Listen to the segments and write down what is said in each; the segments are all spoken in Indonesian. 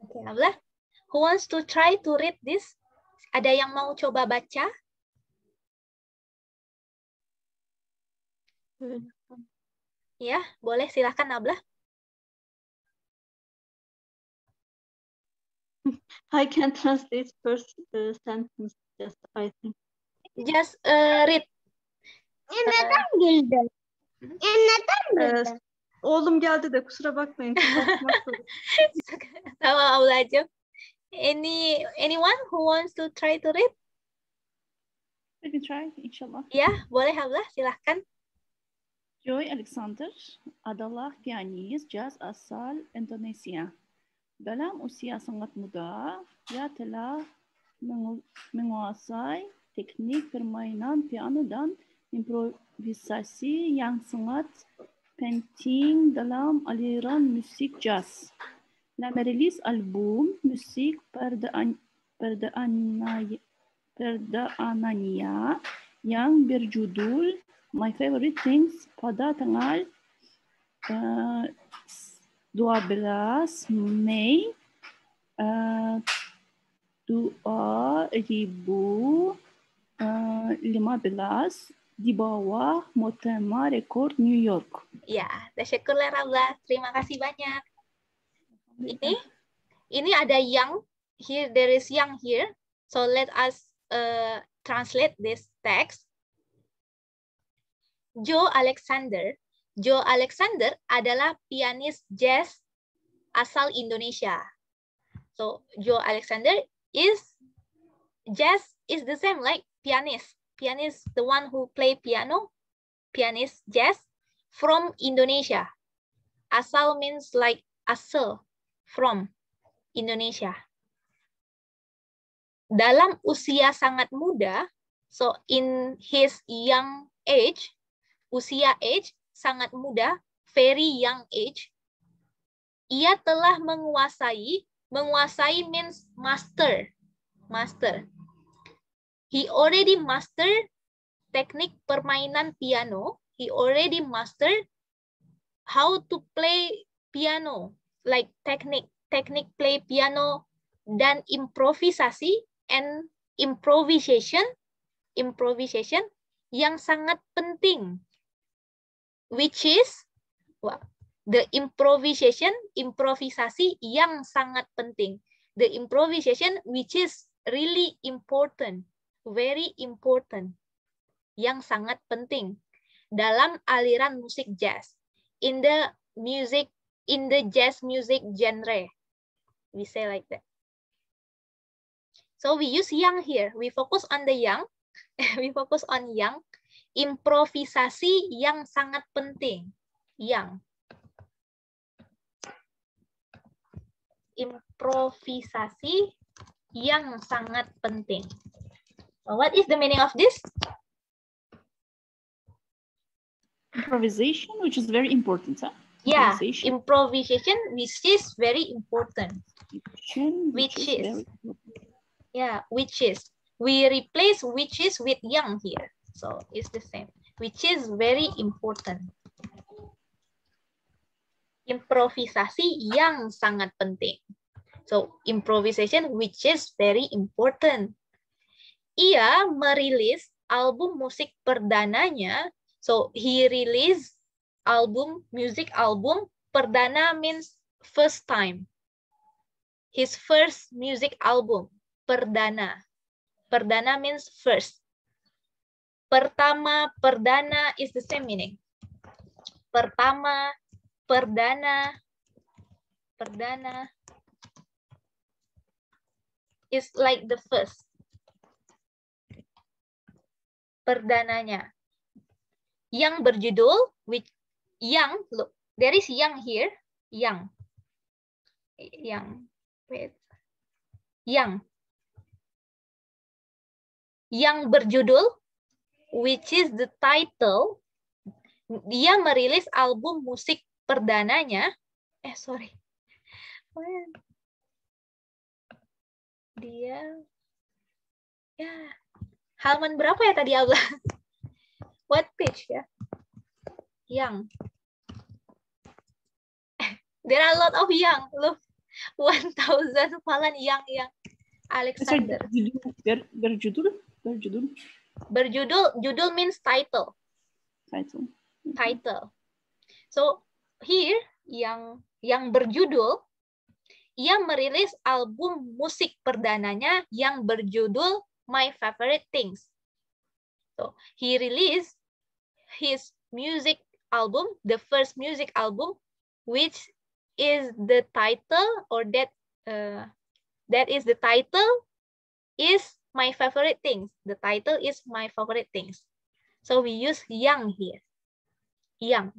Oke, Abla. Who wants to try to read this? Ada yang mau coba baca? Ya, boleh, silahkan Abla. I can translate first sentence, just I think. Just read. Oğlum geldi de kusura bakmayın. Sama Ablacığım. Anyone who wants to try to read? Let me try, inshallah. Ya, boleh Abla, silahkan. Joy Alexander adalah pianis jazz asal Indonesia. Dalam usia sangat muda, ia telah menguasai teknik permainan piano dan improvisasi yang sangat penting dalam aliran musik jazz. Dia merilis album musik perdananya yang berjudul My Favorite Things pada tanggal 12 Mei 2015 di bawah Mutema Record New York. Ya, tasyukurlah Abla. Terima kasih banyak. Ini ada yang here, there is yang here. So let us translate this text. Joe Alexander adalah pianis jazz asal Indonesia. So Joe Alexander is jazz is the same like pianist. Pianist, the one who play piano, pianist jazz from Indonesia. Asal means like asal, from Indonesia. Dalam usia sangat muda, so in his young age, usia age sangat muda, very young age, ia telah menguasai means master. He already mastered teknik permainan piano. He already mastered how to play piano, like teknik play piano dan improvisasi and improvisation yang sangat penting, which is the improvisasi yang sangat penting. The improvisation which is really important, very important, yang sangat penting dalam aliran musik jazz. In the jazz music genre, we say like that. So we use yang here. We focus on the yang. We focus on yang. Improvisasi yang sangat penting. Yang. Improvisasi yang sangat penting. So what is the meaning of this? Improvisation, which is very important. Huh? Yeah, improvisation, which is very important. Which is. Yeah, which is. We replace which is with yang here. So it's the same. Which is very important. Improvisasi yang sangat penting. So improvisation which is very important. Ia merilis album musik perdananya. So he released music album. Perdana means first time. His first music album. Perdana. Perdana means first. Pertama, perdana is the same meaning. Pertama, perdana is like the first. Perdananya. Yang berjudul, look, there is yang here. Yang. Yang berjudul, which is the title. Dia merilis album musik perdananya. Halaman berapa ya tadi Abla? What page ya? Yang. There are a lot of yang. Look, 1000 falan yang Alexander. Berjudul, judul means title. Title. So here yang berjudul, ia merilis album musik perdananya yang berjudul My Favorite Things. So he released his music album, the first music album, which is the title, or that is the title is My Favorite Things. The title is My Favorite Things. So we use yang here. Yang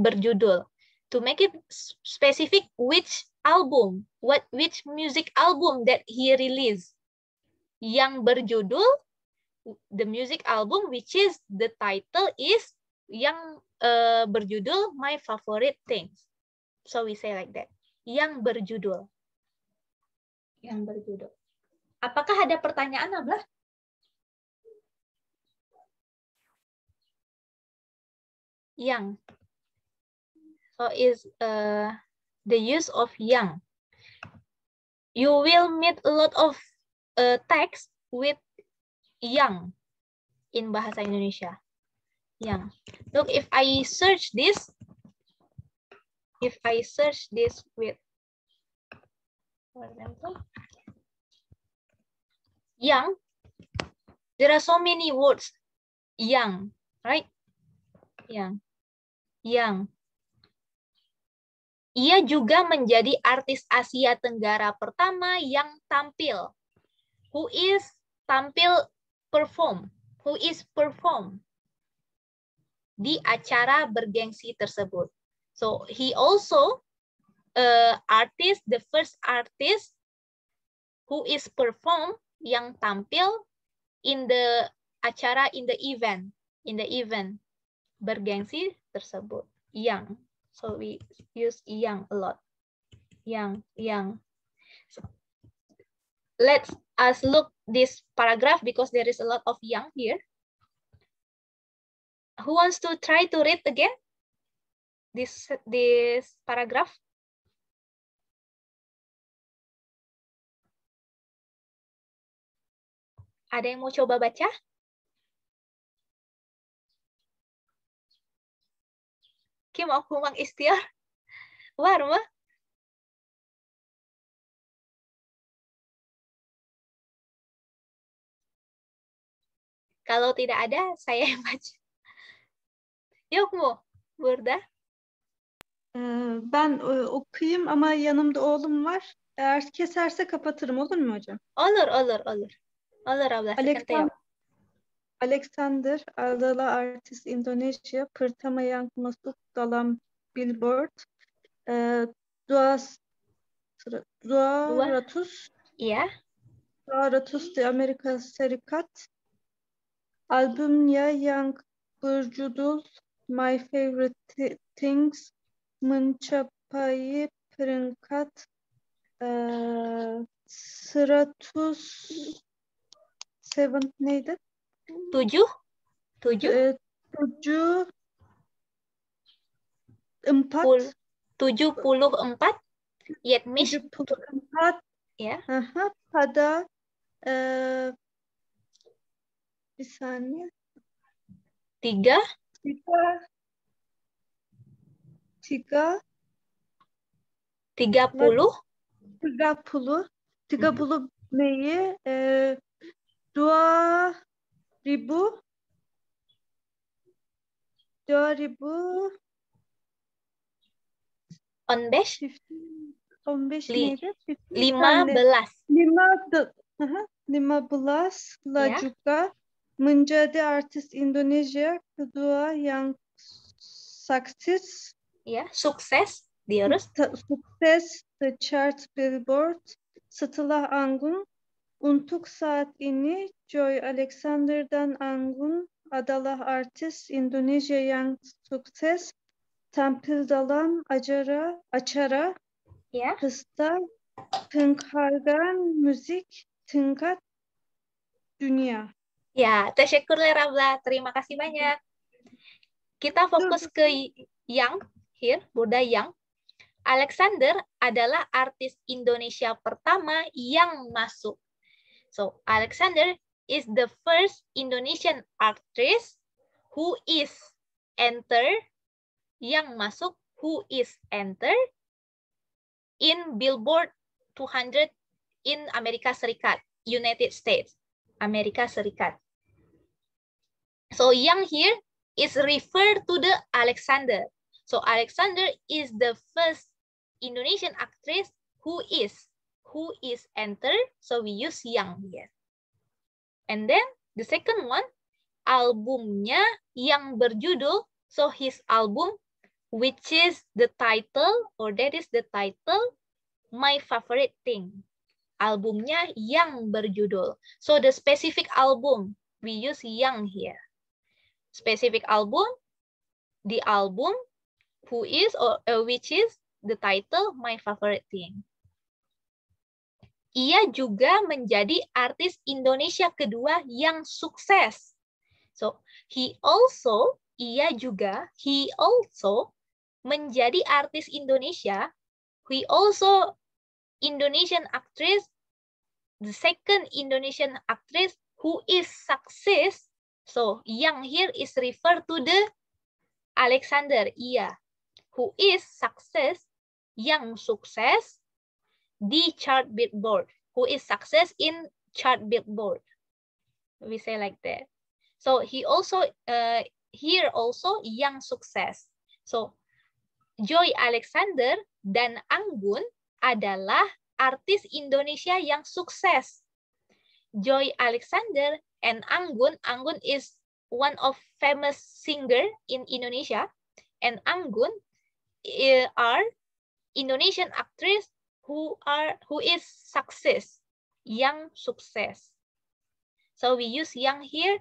berjudul. To make it specific, which album, which music album that he released. Yang berjudul, the music album which is the title is yang berjudul My Favorite Things. So we say like that. Yang berjudul. Yang berjudul. Apakah ada pertanyaan, Ablah? Yang. So is the use of yang. You will meet a lot of text with yang in bahasa Indonesia. Yang. Look, if I search this with, for example, yang, there are so many words. Yang, right? Yang. Ia juga menjadi artis Asia Tenggara pertama yang tampil. Who is perform di acara bergengsi tersebut. So he also the first artist who is perform, yang tampil in the acara, in the event bergengsi tersebut. Yang. So we use yang a lot. Yang. So, let us look this paragraph because there is a lot of yang here. Who wants to try to read again this paragraph? Ada yang mau coba baca? Kim aku mang istiar. Warma? Kalau tidak ada, saya yang baca. Yok mu burada? Ben okuyayım ama yanımda oğlum var. Eğer keserse kapatırım, olur mu hocam? Olur. Olur abla, sıkıntı yok. Alexander adalah artis Indonesia pertama yang masuk dalam Billboard 200 Iya. 200 di Amerika Serikat. Albumnya yang berjudul My Favorite Things mencapai peringkat 107 neydi? 7? 74 ya. Pada bir saniye. 30 Mei 2015 neydi? 15 juga menjadi artis Indonesia kedua yang sukses the chart Billboard setelah Anggun. Untuk saat ini Joy Alexander'dan Anggun adalah artis Indonesia yang sukses tampil dalam acara pesta penghargaan musik tingkat dunia. Ya, teşekkür Rabla. Terima kasih banyak. Kita fokus ke yang here, Buddha yang. Alexander adalah artis Indonesia pertama yang masuk. So, Alexander is the first Indonesian actress who is enter, yang masuk, who is enter in Billboard 200 in Amerika Serikat, United States, Amerika Serikat. So, yang here is referred to the Alexander. So, Alexander is the first Indonesian actress who is entered. So, we use yang here. And then, the second one, albumnya yang berjudul. So, his album, which is the title, or that is the title, My Favorite Thing. Albumnya yang berjudul. So, the specific album, we use yang here. Specific album, the album, who is, or which is, the title, My Favorite Thing. Ia juga menjadi artis Indonesia kedua yang sukses. So, he also menjadi artis Indonesia. He also Indonesian actress, the second Indonesian actress who is success. So, yang here is referred to the Alexander, ia, who is success, yang sukses di chart Billboard, who is success in chart Billboard. We say like that. So he also here also yang sukses. So Joy Alexander dan Anggun adalah artis Indonesia yang sukses. Joy Alexander and Anggun is one of famous singer in Indonesia, and Anggun are Indonesian actress who is success, yang sukses. So we use yang here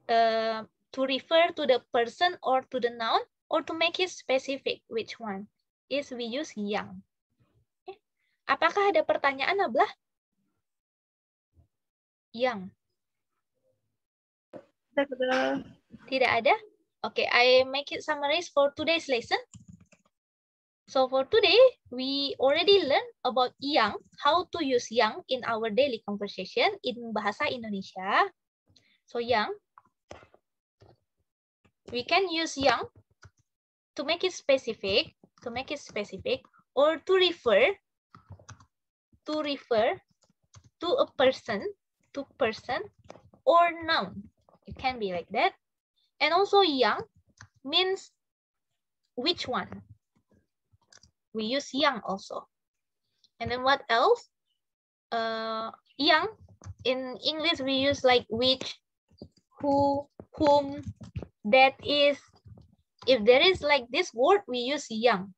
to refer to the person or to the noun, or to make it specific which one is we use yang. Okay. Apakah ada pertanyaan, Ablah? Yang. Tidak ada? Okay, I make it summarize for today's lesson. So for today, we already learned about yang, how to use yang in our daily conversation in Bahasa Indonesia. So yang, we can use yang to make it specific, or to refer to a person, or noun. It can be like that. And also yang means which one. We use yang also. And then what else? Yang, in English we use like which, who, whom, that is. If there is like this word, we use yang.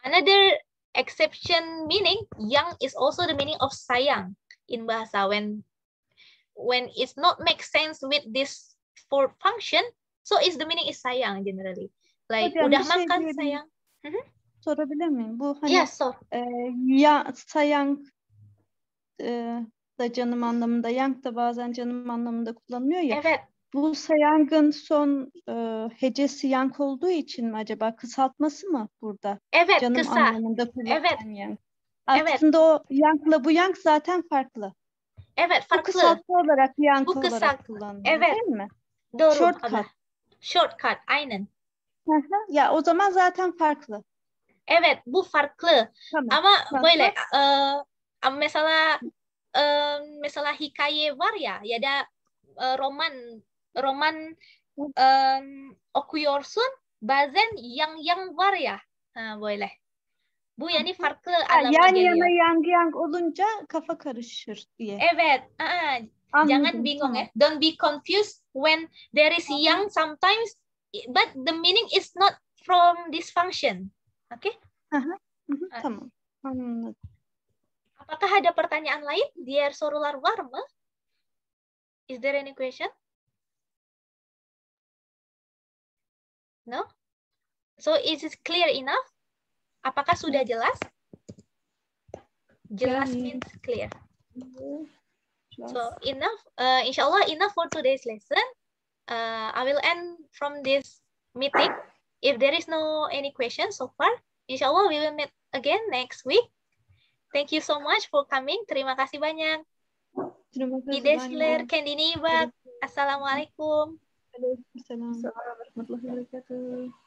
Another exception meaning, yang is also the meaning of sayang in bahasa. When it's not make sense with this for function, so is the meaning is sayang generally. Like udah makan sayang. Sorabilir miyim? Bu hani Yes, sor. ya sayang da canım anlamında, yang da bazen canım anlamında kullanılıyor ya. Evet. Bu sayangın son hecesi yang olduğu için mi acaba? Kısaltması mı burada? Evet, Canım kısa. anlamında kullanılan Evet. yang. Evet. Aslında o yangla bu yang zaten farklı. Evet, Bu farklı. kısaltma olarak yang Bu olarak kısaltma. kullanılıyor, Evet. değil mi? Doğru. Shortcut. Shortcut, aynen. Ya o zaman zaten farklı. Evet, bu farklı. Tamam. Ama böyle mesela hikaye var ya da roman okuyorsun, bazen yang var ya, böyle. Bu yani farklı anlamına Yan geliyor. yana yang olunca kafa karışır diye. Evet. Anladım, Jangan bingung tamam. ya. Don't be confused when there is yang sometimes, but the meaning is not from this function. Oke? Tamam. Anladım. Apakah ada pertanyaan lain? Diğer sorular var mı? Is there any question? No? So is it clear enough? Apakah sudah jelas? Jelas means clear. So enough. Inshallah enough for today's lesson. I will end from this meeting. If there is no any questions so far, Inshallah we will meet again next week. Thank you so much for coming. Terima kasih banyak. Terima kasih Gidesler, banyak. kendini bak. Assalamualaikum. Waalaikumsalam. Assalamualaikum warahmatullahi wabarakatuh.